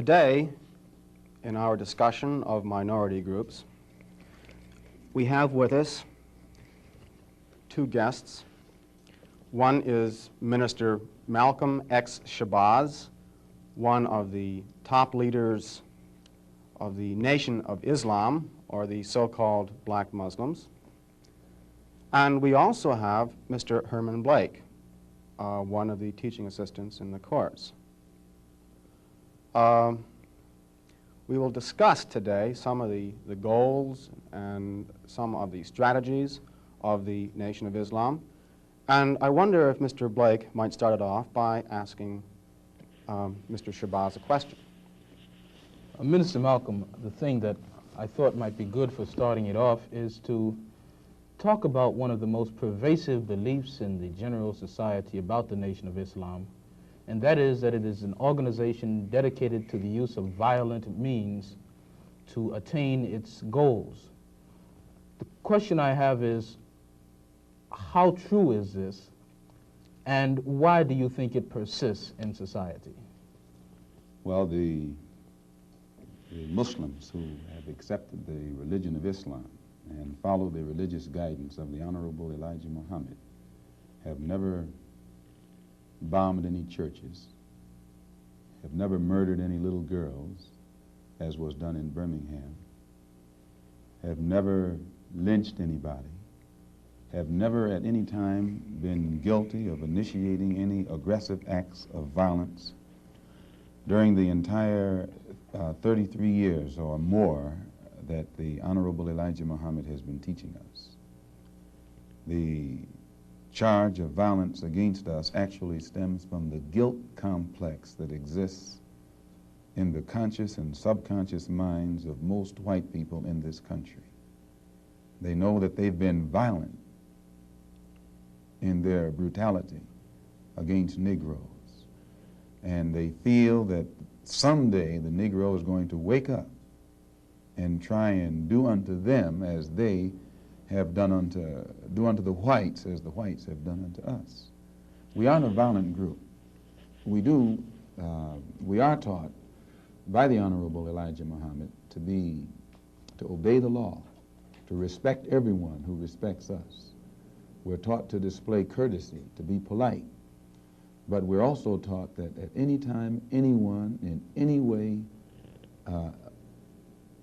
Today, in our discussion of minority groups, we have with us two guests. One is Minister Malcolm X. Shabazz, one of the top leaders of the Nation of Islam, or the so-called black Muslims. And we also have Mr. Herman Blake, one of the teaching assistants in the course. We will discuss today some of the goals and some of the strategies of the Nation of Islam. And I wonder if Mr. Blake might start it off by asking Mr. Shabazz a question. Minister Malcolm, the thing that I thought might be good for starting it off is to talk about one of the most pervasive beliefs in the general society about the Nation of Islam, and that is that it is an organization dedicated to the use of violent means to attain its goals. The question I have is, how true is this, and why do you think it persists in society? Well, the Muslims who have accepted the religion of Islam and follow the religious guidance of the Honorable Elijah Muhammad have never bombed any churches, have never murdered any little girls, as was done in Birmingham, have never lynched anybody, have never at any time been guilty of initiating any aggressive acts of violence during the entire 33 years or more that the Honorable Elijah Muhammad has been teaching us. The charge of violence against us actually stems from the guilt complex that exists in the conscious and subconscious minds of most white people in this country. They know that they've been violent in their brutality against Negroes, and they feel that someday the Negro is going to wake up and try and do unto them as they have done do unto the whites as the whites have done unto us. We aren't a violent group. We are taught by the Honorable Elijah Muhammad to obey the law, to respect everyone who respects us. We're taught to display courtesy, to be polite. But we're also taught that at any time anyone in any way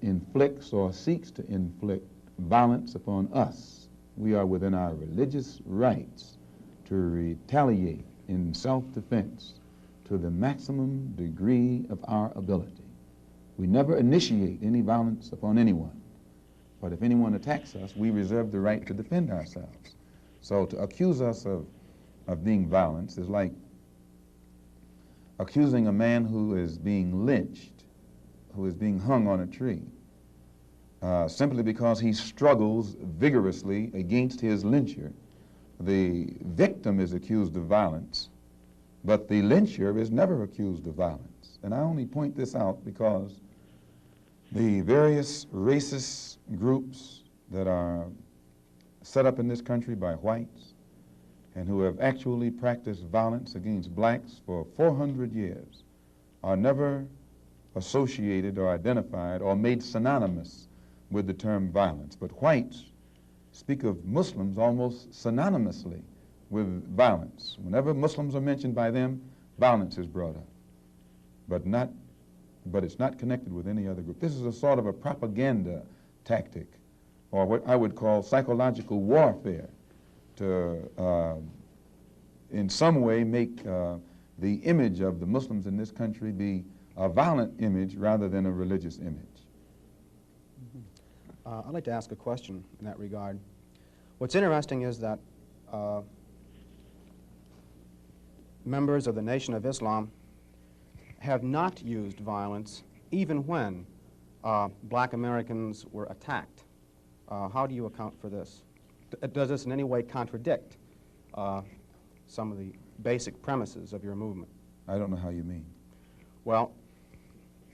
inflicts or seeks to inflict violence upon us, we are within our religious rights to retaliate in self-defense to the maximum degree of our ability. We never initiate any violence upon anyone, but if anyone attacks us, we reserve the right to defend ourselves. So to accuse us of being violent is like accusing a man who is being lynched, who is being hung on a tree, simply because he struggles vigorously against his lyncher. The victim is accused of violence, but the lyncher is never accused of violence. And I only point this out because the various racist groups that are set up in this country by whites and who have actually practiced violence against blacks for 400 years are never associated or identified or made synonymous with the term violence. But whites speak of Muslims almost synonymously with violence. Whenever Muslims are mentioned by them, violence is brought up. But it's not connected with any other group. This is a sort of a propaganda tactic, or what I would call psychological warfare, to in some way make the image of the Muslims in this country be a violent image rather than a religious image. I'd like to ask a question in that regard. What's interesting is that members of the Nation of Islam have not used violence even when black Americans were attacked. How do you account for this? Does this in any way contradict some of the basic premises of your movement? I don't know how you mean. Well,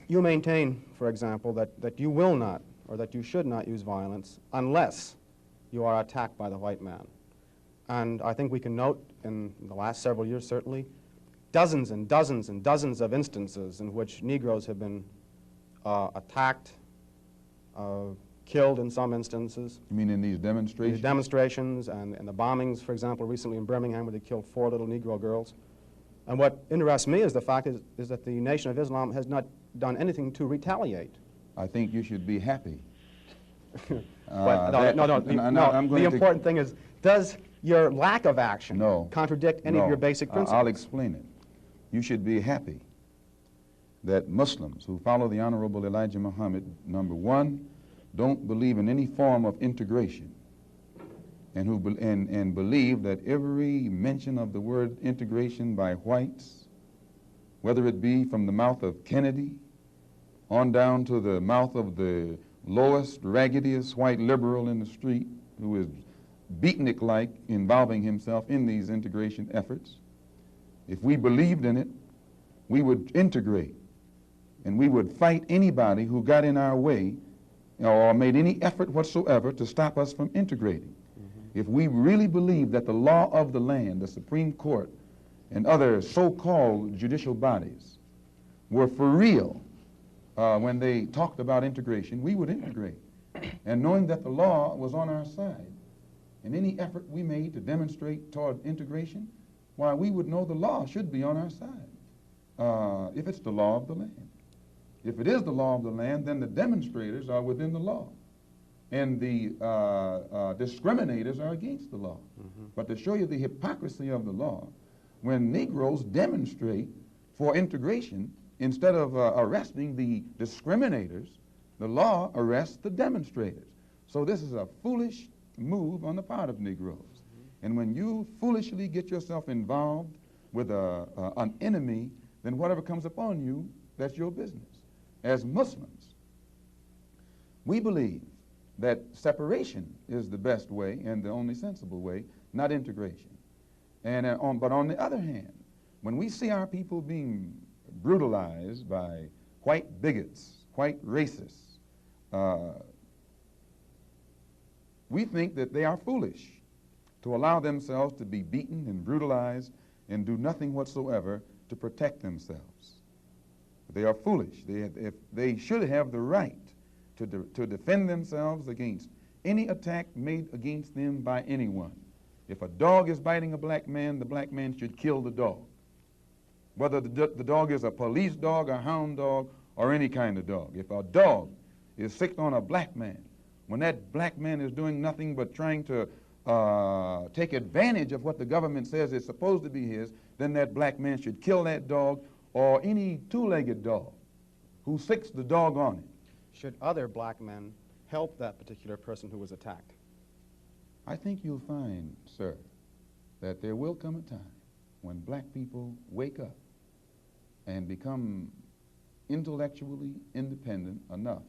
you maintain, for example, that you will not, or that you should not use violence unless you are attacked by the white man. And I think we can note in the last several years, certainly, dozens and dozens and dozens of instances in which Negroes have been attacked, killed in some instances. You mean in these demonstrations? The demonstrations and the bombings, for example, recently in Birmingham where they killed 4 little Negro girls. And what interests me is the fact is that the Nation of Islam has not done anything to retaliate. I think you should be happy. But The the important thing is, does your lack of action No. contradict any of your basic principles? I'll explain it. You should be happy that Muslims who follow the Honorable Elijah Muhammad, number one, don't believe in any form of integration, and who believe that every mention of the word integration by whites, whether it be from the mouth of Kennedy on down to the mouth of the lowest, raggediest white liberal in the street who is beatnik-like involving himself in these integration efforts, if we believed in it, we would integrate, and we would fight anybody who got in our way or made any effort whatsoever to stop us from integrating. If we really believed that the law of the land, the Supreme Court, and other so-called judicial bodies were for real when they talked about integration, we would integrate. And knowing that the law was on our side, and any effort we made to demonstrate toward integration, why, we would know the law should be on our side, if it's the law of the land. If it is the law of the land, then the demonstrators are within the law, and the discriminators are against the law. But to show you the hypocrisy of the law, when Negroes demonstrate for integration, instead of arresting the discriminators, the law arrests the demonstrators. So this is a foolish move on the part of Negroes. And when you foolishly get yourself involved with an enemy, then whatever comes upon you, that's your business. As Muslims, we believe that separation is the best way and the only sensible way, not integration. And but on the other hand, when we see our people being brutalized by white bigots, white racists, we think that they are foolish to allow themselves to be beaten and brutalized and do nothing whatsoever to protect themselves. They are foolish. They should have the right to defend themselves against any attack made against them by anyone. If a dog is biting a black man, the black man should kill the dog. Whether the dog is a police dog, a hound dog, or any kind of dog. If a dog is sick on a black man, when that black man is doing nothing but trying to take advantage of what the government says is supposed to be his, then that black man should kill that dog or any two-legged dog who sicks the dog on it. Should other black men help that particular person who was attacked? I think you'll find, sir, that there will come a time when black people wake up and become intellectually independent enough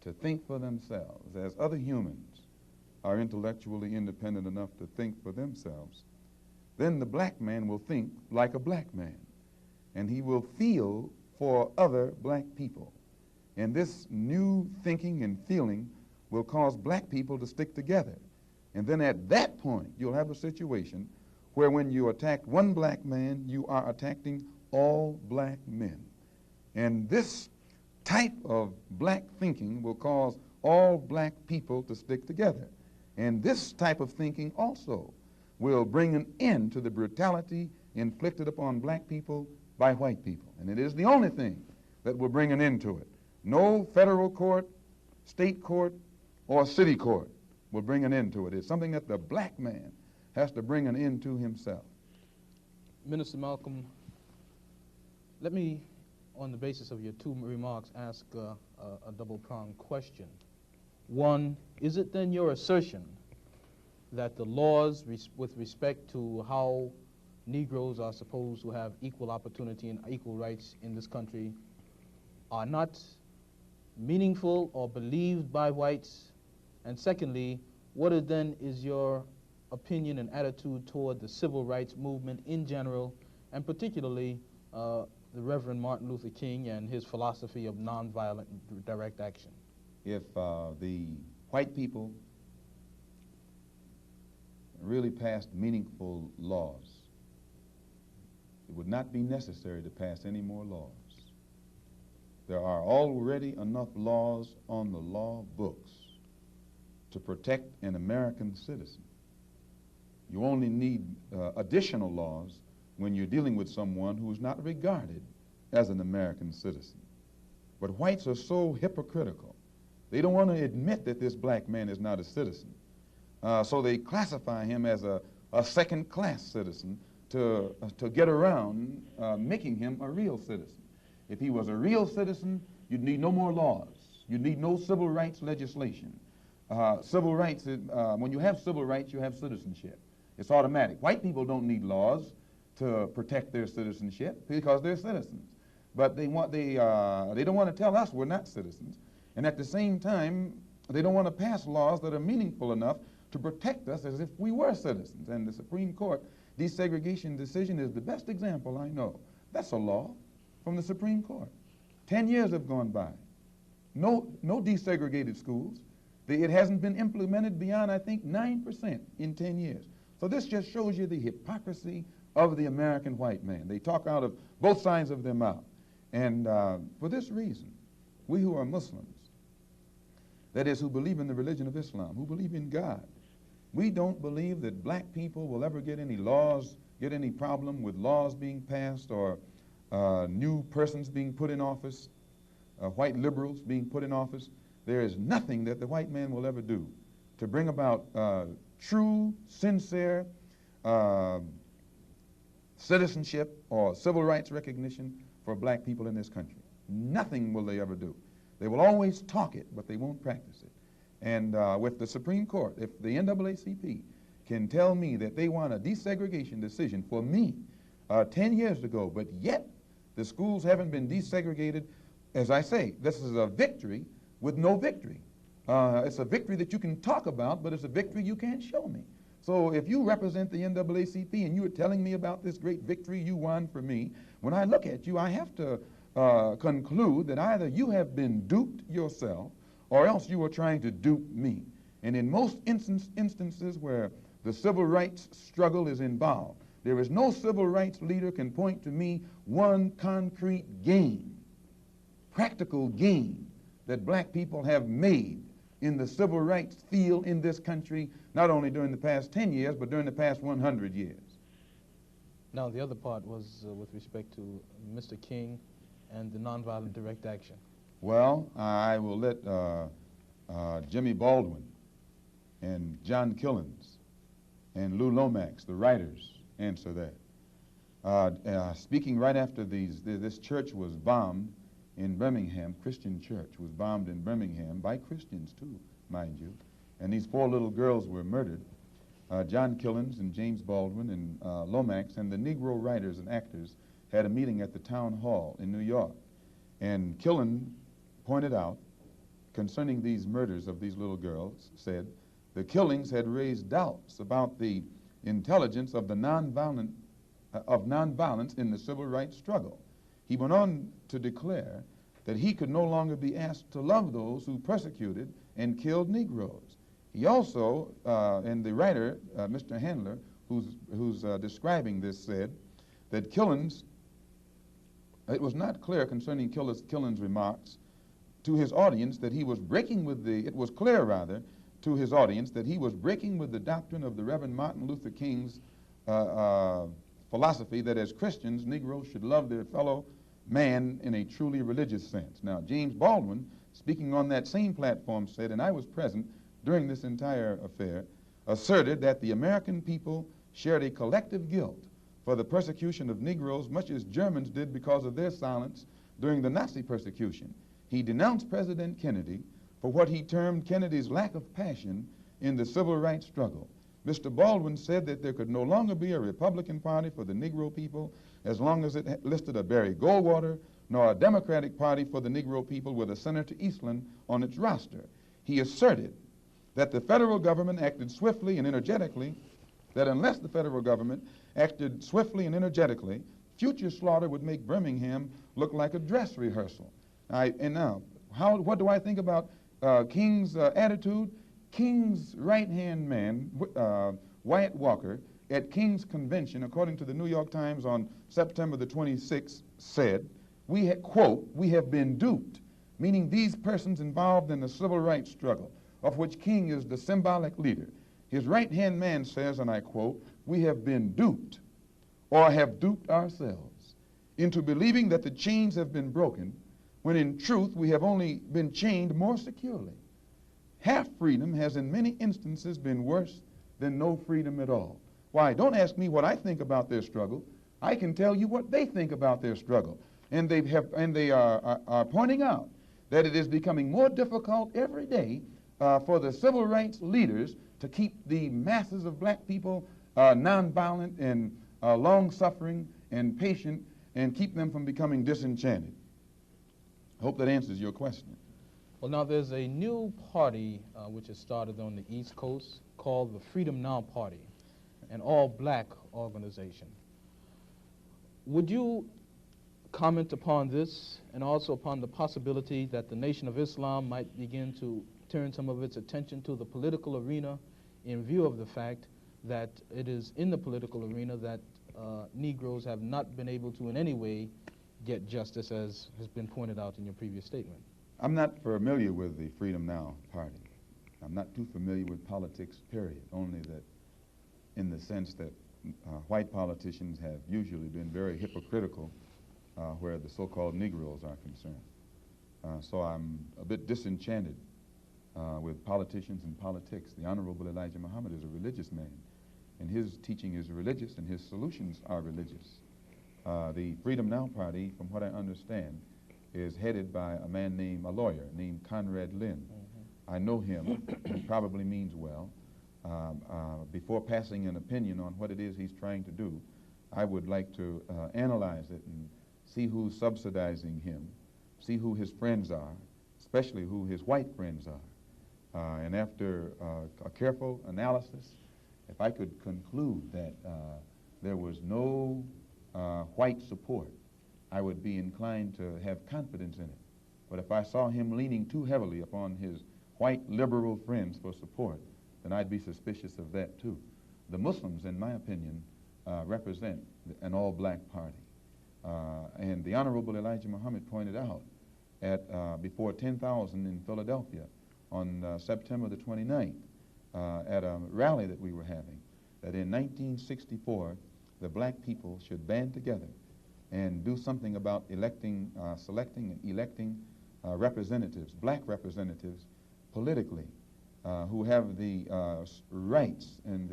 to think for themselves, as other humans are intellectually independent enough to think for themselves. Then the black man will think like a black man, and he will feel for other black people. And this new thinking and feeling will cause black people to stick together. And then at that point, you'll have a situation where when you attack one black man, you are attacking all black men. And this type of black thinking will cause all black people to stick together. And this type of thinking also will bring an end to the brutality inflicted upon black people by white people. And it is the only thing that will bring an end to it. No federal court, state court, or city court will bring an end to it. It's something that the black man has to bring an end to himself. Minister Malcolm, let me, on the basis of your two remarks, ask a double-pronged question. One, is it then your assertion that the laws with respect to how Negroes are supposed to have equal opportunity and equal rights in this country are not meaningful or believed by whites? And secondly, what is your opinion and attitude toward the civil rights movement in general, and particularly the Reverend Martin Luther King and his philosophy of nonviolent direct action? If the white people really passed meaningful laws it would not be necessary to pass any more laws. There are already enough laws on the law books to protect an American citizen. You only need additional laws when you're dealing with someone who is not regarded as an American citizen. But whites are so hypocritical. They don't want to admit that this black man is not a citizen. So they classify him as a second-class citizen to get around making him a real citizen. If he was a real citizen, you'd need no more laws. You'd need no civil rights legislation. Civil rights, when you have civil rights, you have citizenship. It's automatic. White people don't need laws to protect their citizenship because they're citizens. But they don't want to tell us we're not citizens. And at the same time, they don't want to pass laws that are meaningful enough to protect us as if we were citizens. And the Supreme Court desegregation decision is the best example I know. That's a law from the Supreme Court. 10 years have gone by. No desegregated schools. It hasn't been implemented beyond, I think, 9% in 10 years. So this just shows you the hypocrisy of the American white man. They talk out of both sides of their mouth. And for this reason, we who are Muslims, that is, who believe in the religion of Islam, who believe in God, we don't believe that black people will ever get any problem with laws being passed or new persons being put in office, white liberals being put in office. There is nothing that the white man will ever do to bring about true, sincere citizenship or civil rights recognition for black people in this country. Nothing will they ever do. They will always talk it, but they won't practice it. And with the Supreme Court, if the NAACP can tell me that they want a desegregation decision for me 10 years ago, but yet the schools haven't been desegregated, as I say, this is a victory with no victory. It's a victory that you can talk about, but it's a victory you can't show me. So if you represent the NAACP and you are telling me about this great victory you won for me, when I look at you, I have to conclude that either you have been duped yourself or else you are trying to dupe me. And in most instances where the civil rights struggle is involved, there is no civil rights leader can point to me one concrete gain, practical gain, that black people have made in the civil rights field in this country, not only during the past 10 years, but during the past 100 years. Now, the other part was with respect to Mr. King and the nonviolent direct action. Well, I will let Jimmy Baldwin and John Killens and Lou Lomax, the writers, answer that. Speaking right after this church was bombed in Birmingham, Christian church was bombed in Birmingham by Christians too, mind you, and these 4 little girls were murdered. John Killens and James Baldwin and Lomax and the Negro writers and actors had a meeting at the town hall in New York. And Killen pointed out, concerning these murders of these little girls, said the killings had raised doubts about the intelligence of the nonviolence in the civil rights struggle. He went on to declare that he could no longer be asked to love those who persecuted and killed Negroes. He also, and the writer, Mr. Handler, who's describing this, said that Killens, it was not clear concerning Killens' remarks to his audience that he was breaking with it was clear rather to his audience that he was breaking with the doctrine of the Reverend Martin Luther King's philosophy that as Christians, Negroes should love their fellow man in a truly religious sense. Now, James Baldwin, speaking on that same platform, said, and I was present during this entire affair, asserted that the American people shared a collective guilt for the persecution of Negroes, much as Germans did because of their silence during the Nazi persecution. He denounced President Kennedy for what he termed Kennedy's lack of passion in the civil rights struggle. Mr. Baldwin said that there could no longer be a Republican Party for the Negro people as long as it listed a Barry Goldwater, nor a Democratic Party for the Negro people with a Senator Eastland on its roster. He asserted that the federal government acted swiftly and energetically, that unless the federal government acted swiftly and energetically, future slaughter would make Birmingham look like a dress rehearsal. What do I think about King's attitude? King's right-hand man, Wyatt Walker, at King's Convention, according to the New York Times on September the 26th, said, quote, "We have been duped," meaning these persons involved in the civil rights struggle, of which King is the symbolic leader. His right-hand man says, and I quote, "We have been duped, or have duped ourselves, into believing that the chains have been broken, when in truth we have only been chained more securely. Half freedom has in many instances been worse than no freedom at all." Why, don't ask me what I think about their struggle. I can tell you what they think about their struggle. And they are pointing out that it is becoming more difficult every day for the civil rights leaders to keep the masses of black people nonviolent and long-suffering and patient and keep them from becoming disenchanted. I hope that answers your question. Well, now there's a new party which has started on the East Coast called the Freedom Now Party, an all-black organization. Would you comment upon this and also upon the possibility that the Nation of Islam might begin to turn some of its attention to the political arena in view of the fact that it is in the political arena that Negroes have not been able to in any way get justice, as has been pointed out in your previous statement? I'm not familiar with the Freedom Now Party. I'm not too familiar with politics, period, only that in the sense that white politicians have usually been very hypocritical where the so-called Negroes are concerned. So I'm a bit disenchanted with politicians and politics. The Honorable Elijah Muhammad is a religious man, and his teaching is religious, and his solutions are religious. The Freedom Now Party, from what I understand, is headed by a lawyer named Conrad Lynn. I know him. He probably means well. Before passing an opinion on what it is he's trying to do, I would like to analyze it and see who's subsidizing him, see who his friends are, especially who his white friends are. And after a careful analysis, if I could conclude that there was no white support, I would be inclined to have confidence in it. But if I saw him leaning too heavily upon his white liberal friends for support, then I'd be suspicious of that too. The Muslims, in my opinion, represent an all-black party. And the Honorable Elijah Muhammad pointed out before 10,000 in Philadelphia on September the 29th at a rally that we were having, that in 1964 the black people should band together and do something about selecting and electing representatives, black representatives, politically, who have the rights and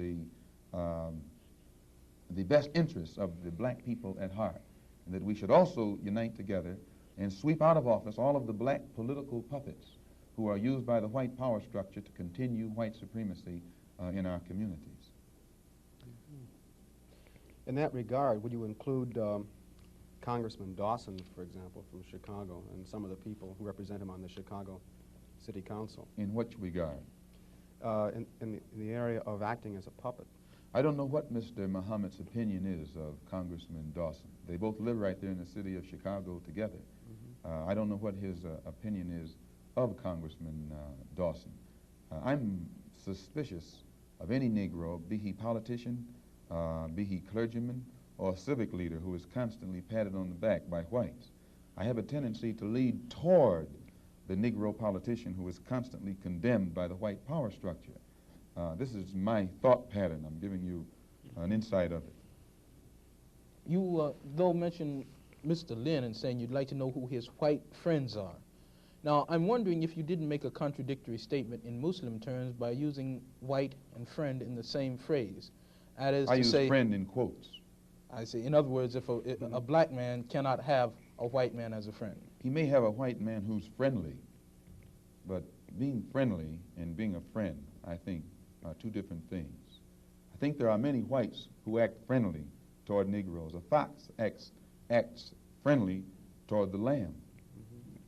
the best interests of the black people at heart, and that we should also unite together and sweep out of office all of the black political puppets who are used by the white power structure to continue white supremacy in our communities. In that regard, would you include Congressman Dawson, for example, from Chicago, and some of the people who represent him on the Chicago City Council? In which regard? In the area of acting as a puppet. I don't know what Mr. Muhammad's opinion is of Congressman Dawson. They both live right there in the city of Chicago together. I don't know what his opinion is of Congressman Dawson. I'm suspicious of any Negro, be he politician, be he clergyman, or civic leader who is constantly patted on the back by whites. I have a tendency to lead toward the Negro politician who is constantly condemned by the white power structure. This is my thought pattern. I'm giving you an insight of it. You, though, mentioned Mr. Lynn and saying you'd like to know who his white friends are. Now, I'm wondering if you didn't make a contradictory statement in Muslim terms by using white and friend in the same phrase. That is I to use say, friend in quotes. I see. In other words, if a black man cannot have a white man as a friend. He may have a white man who's friendly, but being friendly and being a friend, I think, are two different things. I think there are many whites who act friendly toward Negroes. A fox acts friendly toward the lamb.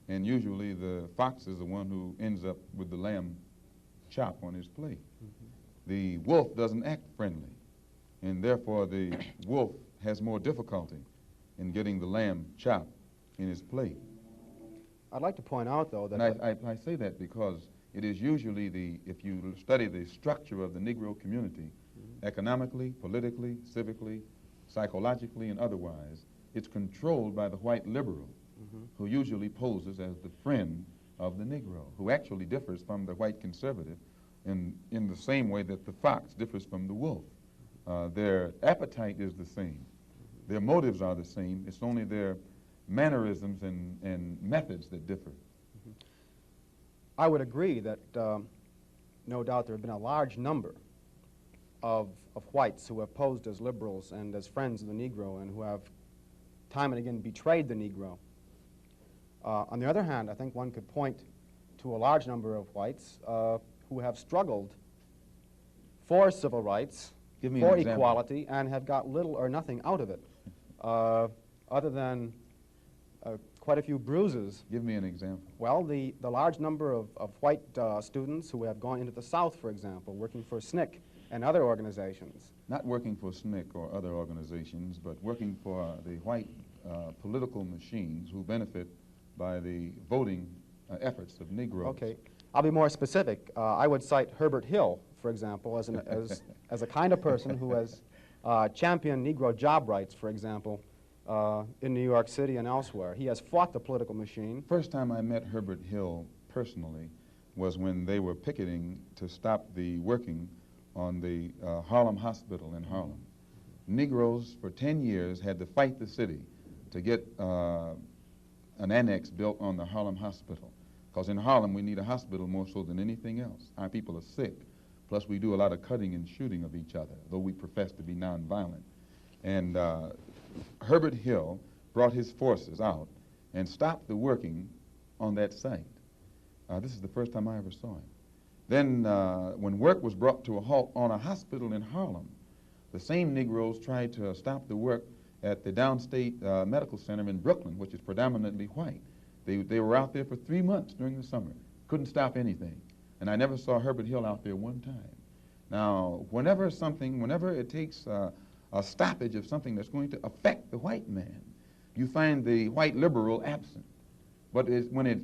And usually the fox is the one who ends up with the lamb chop on his plate. The wolf doesn't act friendly, and therefore the wolf has more difficulty in getting the lamb chop in his plate. I'd like to point out, though, that... And I say that because it is usually if you study the structure of the Negro community, economically, politically, civically, psychologically, and otherwise. It's controlled by the white liberal, who usually poses as the friend of the Negro, who actually differs from the white conservative in the same way that the fox differs from the wolf. Their appetite is the same. Their motives are the same. It's only their mannerisms and methods that differ. I would agree that no doubt there have been a large number of whites who have posed as liberals and as friends of the Negro and who have time and again betrayed the Negro. On the other hand, I think one could point to a large number of whites who have struggled for civil rights, for equality, and have got little or nothing out of it, other than quite a few bruises. Give me an example. Well, the large number of white students who have gone into the South, for example, working for SNCC and other organizations. Not working for SNCC or other organizations, but working for the white political machines who benefit by the voting efforts of Negroes. Okay. I'll be more specific. I would cite Herbert Hill, for example, as a kind of person who has championed Negro job rights, for example, in New York City and elsewhere. He has fought the political machine. First time I met Herbert Hill personally was when they were picketing to stop the working on the Harlem Hospital in Harlem. Negroes for 10 years had to fight the city to get an annex built on the Harlem Hospital. Because in Harlem, we need a hospital more so than anything else. Our people are sick. Plus, we do a lot of cutting and shooting of each other, though we profess to be nonviolent. And Herbert Hill brought his forces out and stopped the working on that site. This is the first time I ever saw him. Then, when work was brought to a halt on a hospital in Harlem, the same Negroes tried to stop the work at the Downstate Medical Center in Brooklyn, which is predominantly white. They were out there for 3 months during the summer, couldn't stop anything. And I never saw Herbert Hill out there one time. Now, whenever it takes a stoppage of something that's going to affect the white man, you find the white liberal absent. But when it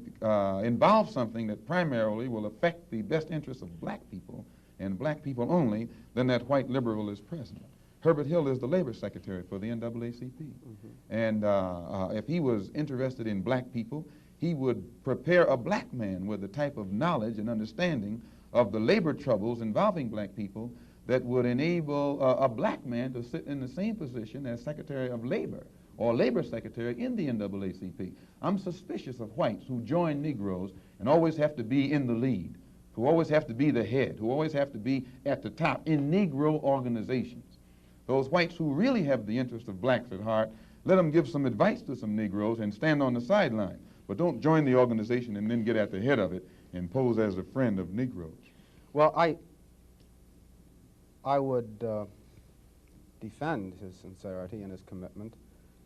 involves something that primarily will affect the best interests of black people, and black people only, then that white liberal is present. Herbert Hill is the labor secretary for the NAACP. And if he was interested in black people, he would prepare a black man with the type of knowledge and understanding of the labor troubles involving black people that would enable a black man to sit in the same position as Secretary of Labor or Labor Secretary in the NAACP. I'm suspicious of whites who join Negroes and always have to be in the lead, who always have to be the head, who always have to be at the top in Negro organizations. Those whites who really have the interest of blacks at heart, let them give some advice to some Negroes and stand on the sideline. But don't join the organization and then get at the head of it and pose as a friend of Negroes. Well, I would defend his sincerity and his commitment.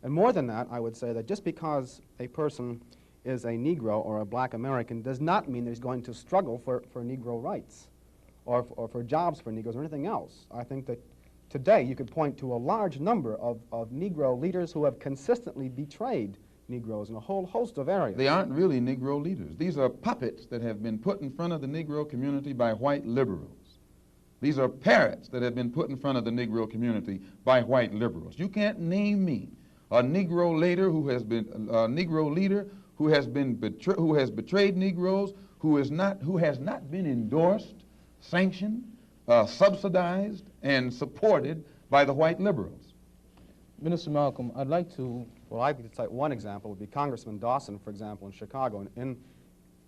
And more than that, I would say that just because a person is a Negro or a black American does not mean that he's going to struggle for Negro rights or for jobs for Negroes or anything else. I think that today you could point to a large number of Negro leaders who have consistently betrayed Negroes in a whole host of areas. They aren't really Negro leaders. These are puppets that have been put in front of the Negro community by white liberals. These are parrots that have been put in front of the Negro community by white liberals. You can't name me a Negro leader who has been betrayed Negroes, who has not been endorsed, sanctioned, subsidized, and supported by the white liberals. Minister Malcolm, I'd like to... Well, I could cite one example would be Congressman Dawson, for example, in Chicago.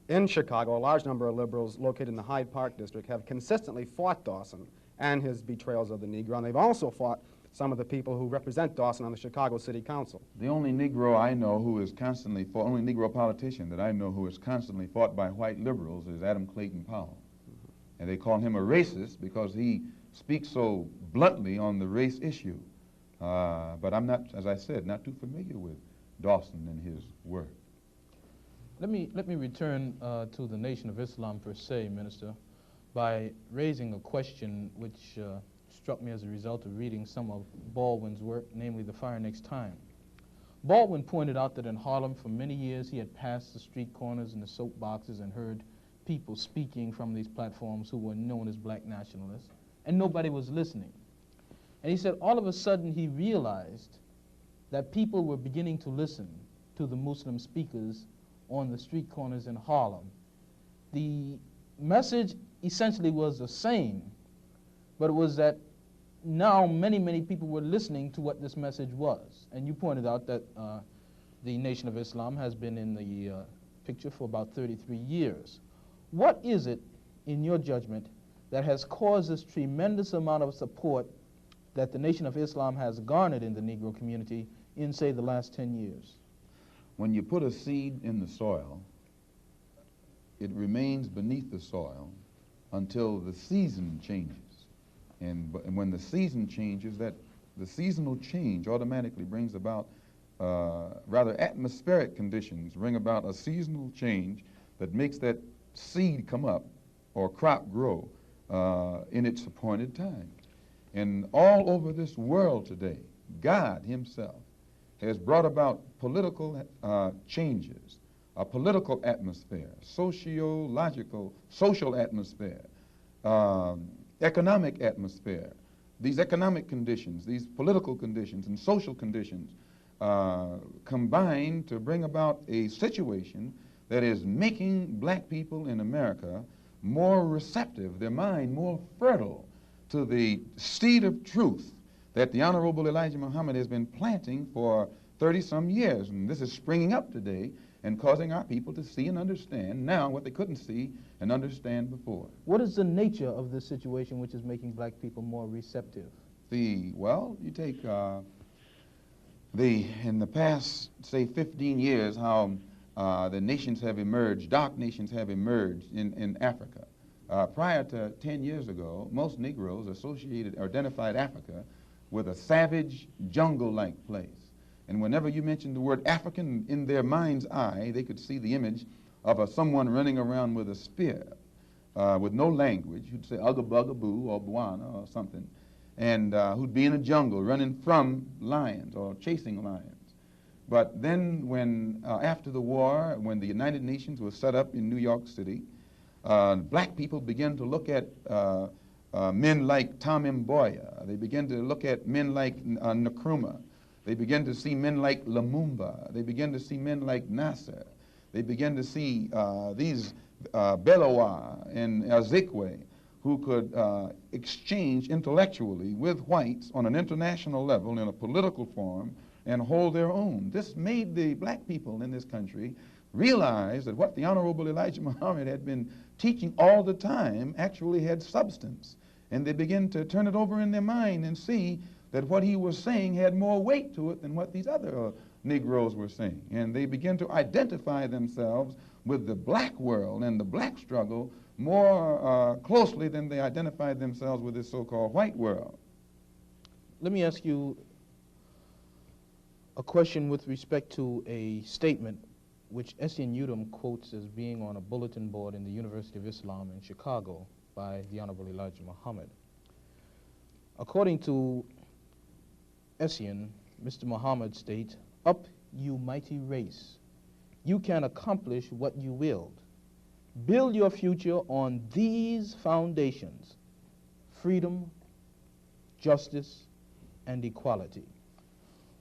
In Chicago, a large number of liberals located in the Hyde Park district have consistently fought Dawson and his betrayals of the Negro, and they've also fought some of the people who represent Dawson on the Chicago City Council. The only Negro I know who is constantly fought, only Negro politician that I know who is constantly fought by white liberals is Adam Clayton Powell. And they call him a racist because he speaks so bluntly on the race issue. But I'm not, as I said, not too familiar with Dawson and his work. Let me return to the Nation of Islam per se, Minister, by raising a question which struck me as a result of reading some of Baldwin's work, namely The Fire Next Time. Baldwin pointed out that in Harlem for many years he had passed the street corners and the soapboxes and heard people speaking from these platforms who were known as black nationalists, and nobody was listening. And he said all of a sudden he realized that people were beginning to listen to the Muslim speakers on the street corners in Harlem. The message essentially was the same, but it was that now many people were listening to what this message was. And you pointed out that the Nation of Islam has been in the picture for about 33 years. What is it, in your judgment, that has caused this tremendous amount of support that the Nation of Islam has garnered in the Negro community in, say, the last 10 years? When you put a seed in the soil, it remains beneath the soil until the season changes. And when the season changes, that the seasonal change automatically brings about rather atmospheric conditions, bring about a seasonal change that makes that seed come up or crop grow in its appointed time. And all over this world today, God himself has brought about political changes, a political atmosphere, sociological, social atmosphere, economic atmosphere. These economic conditions, these political conditions and social conditions combine to bring about a situation that is making black people in America more receptive, their mind more fertile to the seed of truth that the Honorable Elijah Muhammad has been planting for 30-some years. And this is springing up today and causing our people to see and understand now what they couldn't see and understand before. What is the nature of this situation which is making black people more receptive? Well, you take in the past, say, 15 years, how the nations have emerged, dark nations have emerged in Africa. Prior to 10 years ago, most Negroes associated or identified Africa with a savage, jungle-like place. And whenever you mentioned the word African, in their mind's eye, they could see the image of someone running around with a spear, with no language, who'd say Ugga Bugga Boo or Bwana or something, and who'd be in a jungle running from lions or chasing lions. But then when, after the war, when the United Nations was set up in New York City, black people began to look at men like Tom Mboya. They began to look at men like Nkrumah. They began to see men like Lumumba. They began to see men like Nasser. They began to see these Belawa and Azikwe who could exchange intellectually with whites on an international level in a political form and hold their own. This made the black people in this country realize that what the Honorable Elijah Muhammad had been teaching all the time actually had substance. And they began to turn it over in their mind and see that what he was saying had more weight to it than what these other Negroes were saying. And they began to identify themselves with the black world and the black struggle more closely than they identified themselves with this so-called white world. Let me ask you a question with respect to a statement which Essien Udom quotes as being on a bulletin board in the University of Islam in Chicago by the Honorable Elijah Muhammad. According to Essien, Mr. Muhammad states, "Up, you mighty race. You can accomplish what you willed. Build your future on these foundations: freedom, justice, and equality."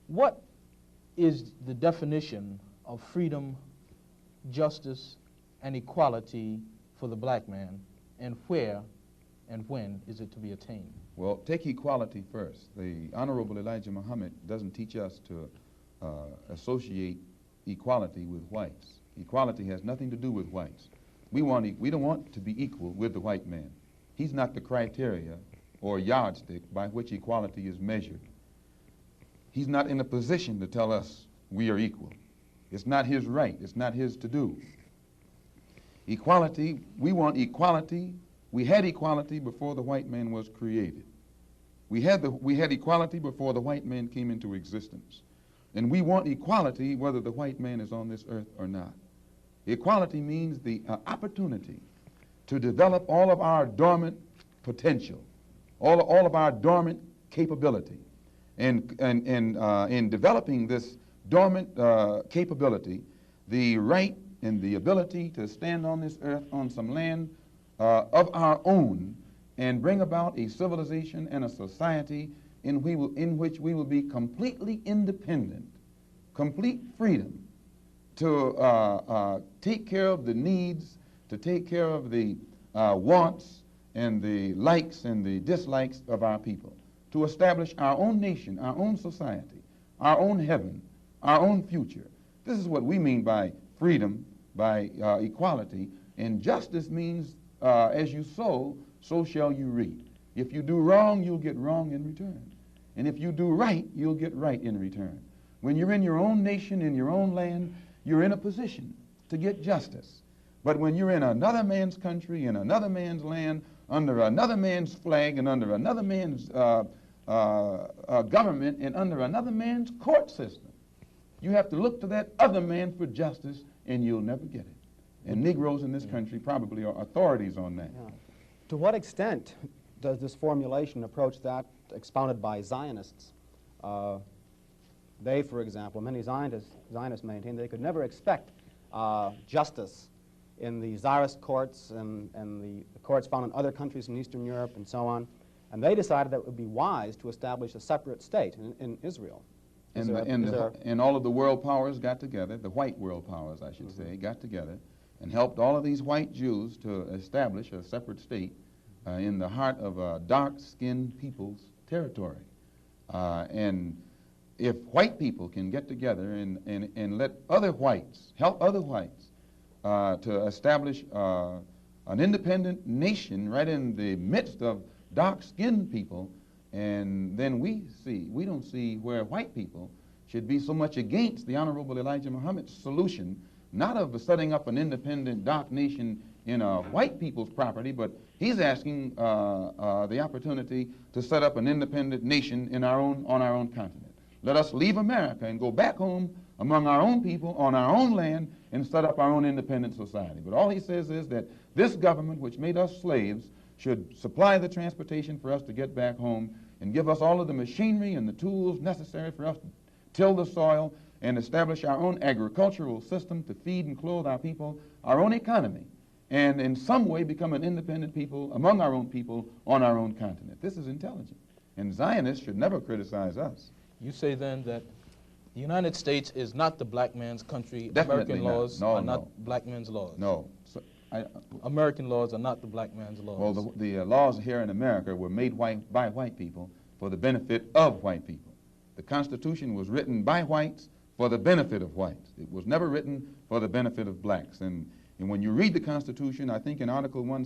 What is the definition of freedom, justice, and equality for the black man, and where and when is it to be attained? Well, take equality first. The Honorable Elijah Muhammad doesn't teach us to associate equality with whites. Equality has nothing to do with whites. We don't want to be equal with the white man. He's not the criteria or yardstick by which equality is measured. He's not in a position to tell us we are equal. It's not his right. It's not his to do. Equality, we want equality. We had equality before the white man was created. We had equality before the white man came into existence. And we want equality whether the white man is on this earth or not. Equality means the opportunity to develop all of our dormant potential, all of our dormant capability. And in developing this dormant capability, the right and the ability to stand on this earth on some land of our own and bring about a civilization and a society in which we will be completely independent, complete freedom to take care of the needs, to take care of the wants and the likes and the dislikes of our people, to establish our own nation, our own society, our own heaven, our own future. This is what we mean by freedom, by equality, and justice means as you sow, so shall you reap. If you do wrong, you'll get wrong in return. And if you do right, you'll get right in return. When you're in your own nation, in your own land, you're in a position to get justice. But when you're in another man's country, in another man's land, under another man's flag, and under another man's government, and under another man's court system, you have to look to that other man for justice, and you'll never get it. And Negroes in this country probably are authorities on that. Yeah. To what extent does this formulation approach that expounded by Zionists? They, for example, many Zionists maintain they could never expect justice in the Tsarist courts and the courts found in other countries in Eastern Europe and so on. And they decided that it would be wise to establish a separate state in Israel. And all of the world powers got together, the white world powers, I should say, got together and helped all of these white Jews to establish a separate state in the heart of dark-skinned people's territory. And if white people can get together and let other whites, help other whites to establish an independent nation right in the midst of dark-skinned people, and then we don't see where white people should be so much against the Honorable Elijah Muhammad's solution, not of setting up an independent dark nation in white people's property, but he's asking the opportunity to set up an independent nation on our own continent. Let us leave America and go back home among our own people on our own land and set up our own independent society. But all he says is that this government, which made us slaves, should supply the transportation for us to get back home and give us all of the machinery and the tools necessary for us to till the soil and establish our own agricultural system to feed and clothe our people, our own economy, and in some way become an independent people among our own people on our own continent. This is intelligent. And Zionists should never criticize us. You say then that the United States is not the black man's country. Definitely American not. laws No, are no. not black man's laws. No. American laws are not the black man's laws. Well, the laws here in America were made by white people for the benefit of white people. The Constitution was written by whites for the benefit of whites. It was never written for the benefit of blacks. And when you read the Constitution, I think in Article 1,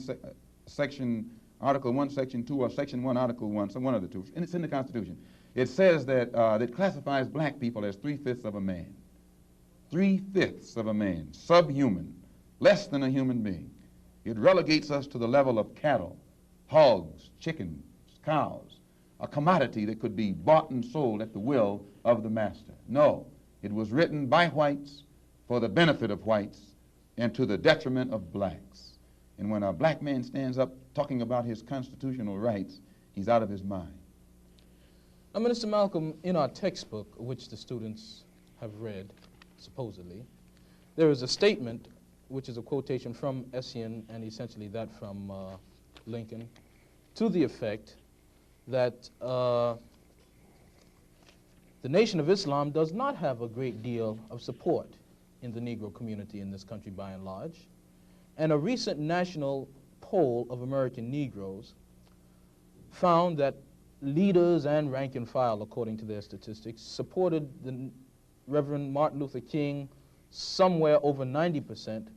Section 2, or Section 1, Article 1, some one of the two, and it's in the Constitution, it says that it classifies black people as 3/5 of a man. 3/5 of a man, subhuman, less than a human being. It relegates us to the level of cattle, hogs, chickens, cows, a commodity that could be bought and sold at the will of the master. No, it was written by whites for the benefit of whites and to the detriment of blacks. And when a black man stands up talking about his constitutional rights, he's out of his mind. Now, Minister Malcolm, in our textbook, which the students have read, supposedly, there is a statement, which is a quotation from Essien and essentially that from Lincoln, to the effect that the Nation of Islam does not have a great deal of support in the Negro community in this country by and large. And a recent national poll of American Negroes found that leaders and rank and file, according to their statistics, supported the Reverend Martin Luther King somewhere over 90%,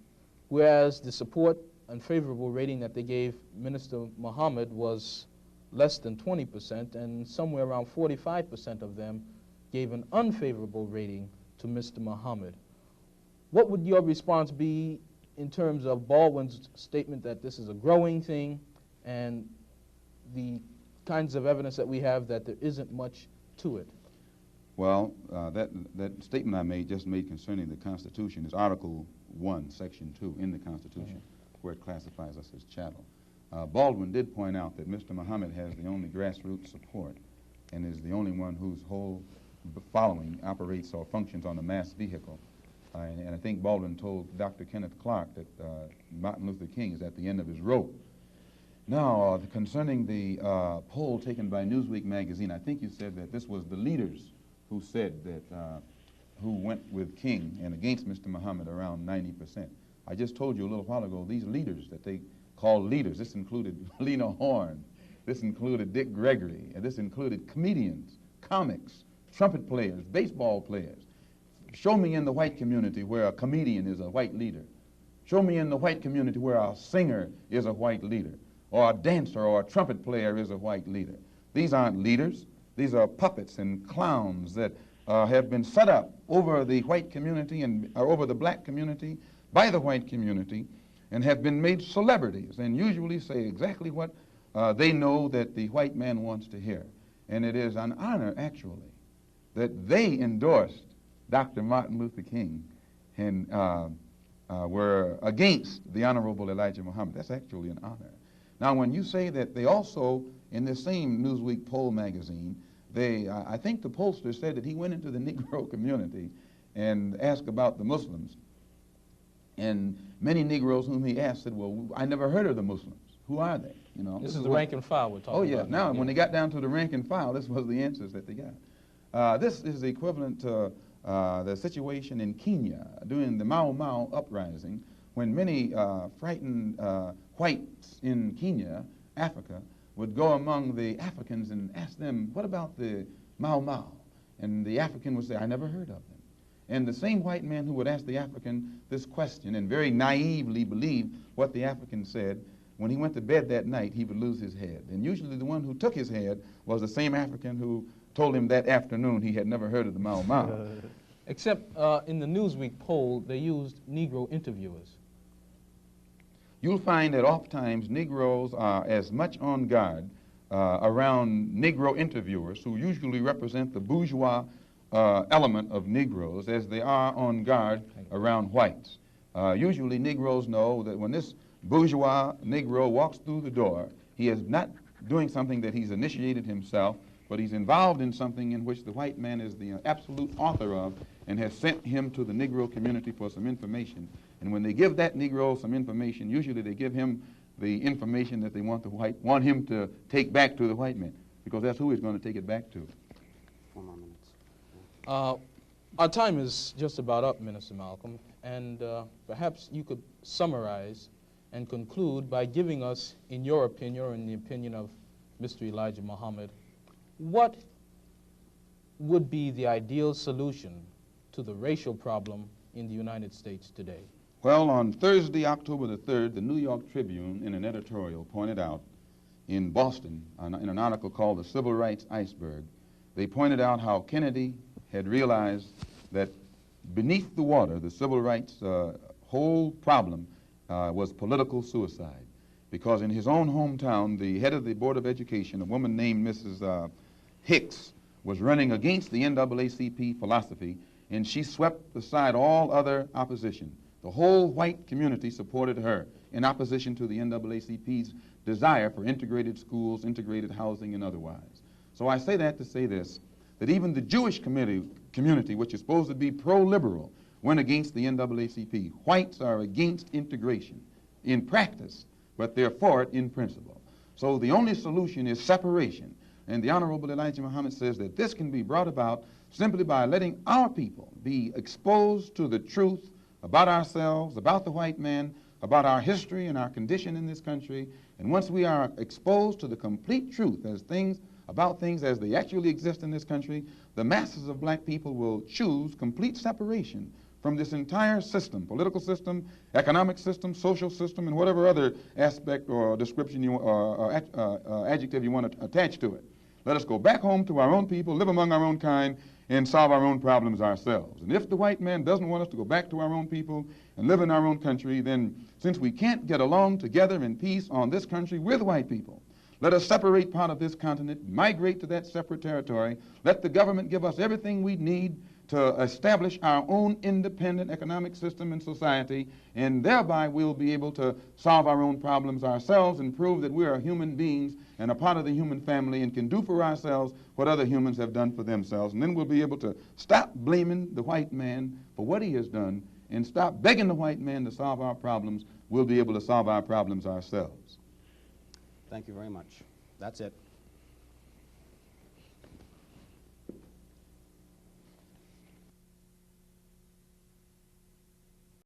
whereas the support and favorable rating that they gave Minister Muhammad was less than 20%, and somewhere around 45% of them gave an unfavorable rating to Mr. Muhammad. What would your response be in terms of Baldwin's statement that this is a growing thing and the kinds of evidence that we have that there isn't much to it? Well, that statement I just made concerning the Constitution is Article 1, Section 2 in the Constitution, where it classifies us as chattel. Baldwin did point out that Mr. Muhammad has the only grassroots support and is the only one whose whole following operates or functions on a mass vehicle. And I think Baldwin told Dr. Kenneth Clark that Martin Luther King is at the end of his rope. Now, concerning the poll taken by Newsweek magazine, I think you said that this was the leaders who said that, who went with King and against Mr. Muhammad around 90%. I just told you a little while ago, these leaders that they call leaders, this included Lena Horne, this included Dick Gregory, and this included comedians, comics, trumpet players, baseball players. Show me in the white community where a comedian is a white leader. Show me in the white community where a singer is a white leader, or a dancer or a trumpet player is a white leader. These aren't leaders. These are puppets and clowns that have been set up over the white community and over the black community by the white community and have been made celebrities and usually say exactly what they know that the white man wants to hear. And it is an honor, actually, that they endorsed Dr. Martin Luther King and were against the Honorable Elijah Muhammad. That's actually an honor. Now, when you say that they also, in this same Newsweek poll magazine, I think the pollster said that he went into the Negro community and asked about the Muslims. And many Negroes whom he asked said, well, I never heard of the Muslims. Who are they? You know, this is the rank and file we're talking about. Oh, yeah. Now, when they got down to the rank and file, this was the answers that they got. This is equivalent to the situation in Kenya during the Mau Mau uprising, when many frightened whites in Kenya, Africa, would go among the Africans and ask them, what about the Mau Mau? And the African would say, I never heard of them. And the same white man who would ask the African this question and very naively believe what the African said, when he went to bed that night, he would lose his head. And usually the one who took his head was the same African who told him that afternoon he had never heard of the Mau Mau. Except in the Newsweek poll, they used Negro interviewers. You'll find that oftentimes Negroes are as much on guard around Negro interviewers, who usually represent the bourgeois element of Negroes, as they are on guard around whites. Usually Negroes know that when this bourgeois Negro walks through the door, he is not doing something that he's initiated himself, but he's involved in something in which the white man is the absolute author of and has sent him to the Negro community for some information. And when they give that Negro some information, usually they give him the information that they want him to take back to the white man, because that's who he's going to take it back to. 4 more minutes. Our time is just about up, Minister Malcolm, and perhaps you could summarize and conclude by giving us, in your opinion or in the opinion of Mr. Elijah Muhammad, what would be the ideal solution to the racial problem in the United States today? Well, on Thursday, October the 3rd, the New York Tribune, in an editorial, pointed out in Boston, in an article called The Civil Rights Iceberg, they pointed out how Kennedy had realized that beneath the water, the civil rights whole problem was political suicide. Because in his own hometown, the head of the Board of Education, a woman named Mrs. Hicks, was running against the NAACP philosophy, and she swept aside all other opposition. The whole white community supported her in opposition to the NAACP's desire for integrated schools, integrated housing, and otherwise. So I say that to say this, that even the Jewish community, which is supposed to be pro-liberal, went against the NAACP. Whites are against integration in practice, but they're for it in principle. So the only solution is separation. And the Honorable Elijah Muhammad says that this can be brought about simply by letting our people be exposed to the truth about ourselves, about the white man, about our history and our condition in this country. And once we are exposed to the complete truth about things as they actually exist in this country, the masses of black people will choose complete separation from this entire system, political system, economic system, social system, and whatever other aspect or description or adjective you want to attach to it. Let us go back home to our own people, live among our own kind, and solve our own problems ourselves. And if the white man doesn't want us to go back to our own people and live in our own country, then since we can't get along together in peace on this country with white people, let us separate part of this continent, migrate to that separate territory, let the government give us everything we need to establish our own independent economic system and society, and thereby we'll be able to solve our own problems ourselves and prove that we are human beings and a part of the human family and can do for ourselves what other humans have done for themselves. And then we'll be able to stop blaming the white man for what he has done and stop begging the white man to solve our problems. We'll be able to solve our problems ourselves. Thank you very much. That's it.